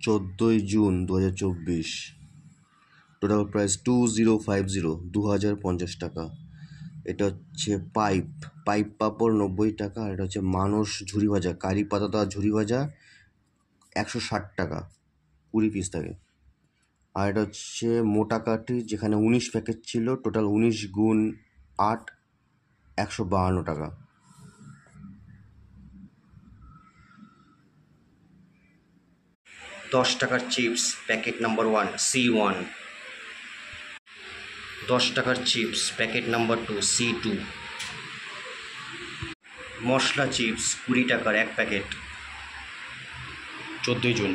14 June 2024। Total price 2050, 2050 টাকা। এটা হচ্ছে পাইপ পাঁপড় 90 টাকা। আর এটা হচ্ছে মানস ঝুরি ভাজা, কারি পাতাটা ঝুরি ভাজা 160 টাকা, 20 পিস থাকে। আর এটা হচ্ছে মোটা কাঠি, যেখানে 19 প্যাকেট ছিল, টোটাল 19 গুণ 8, 152 টাকা। $10 chips packet number 1 C1, $10 chips packet number 2 C2, মশলা চিপস 20 টাকার 1 প্যাকেট, 14 জুন।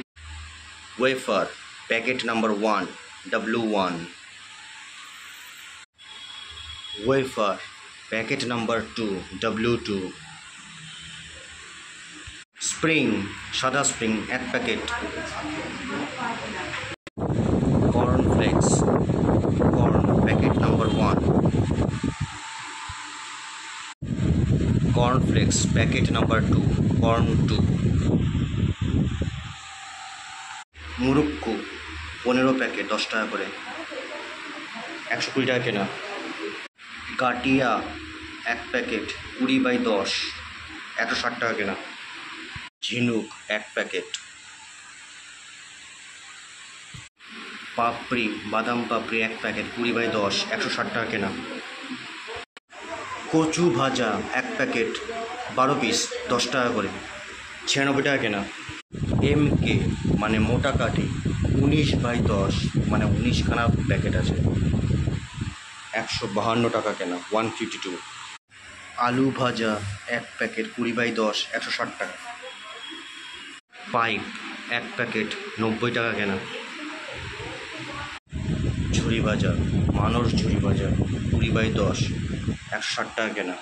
Wafer packet number 1 W1, wafer packet number 2 W2, spring সাদা spring 1 packet, cornflakes packet number 1, cornflakes packet number 2 corn 2, murukku 15 packet 10 টাকা করে, 120 টাকা কেনা। গাটিয়া 1 প্যাকেট 20/10, 160 টাকা কেনা। ঝিনুক 1 প্যাকেট। পাপড়ি বাদাম পাপড়ি 1 প্যাকেট 20/10, 160 টাকা কেনা। কচু ভাজা 1 প্যাকেট 12 পিস 10 টাকা করে, 96 টাকা কেনা। MK মানে মোটা কাঠি 19/10, মানে 19খানা প্যাকেট আছে, 152 টাকা কেনা, 152। আলু ভাজা 1 প্যাকেট 20/10, 160 টাকা। পাইপ 1 প্যাকেট 90 টাকা কেনা। ঝুরি ভাজা মানস ঝুরি ভাজা 20/10, 160 টাকা কেনা।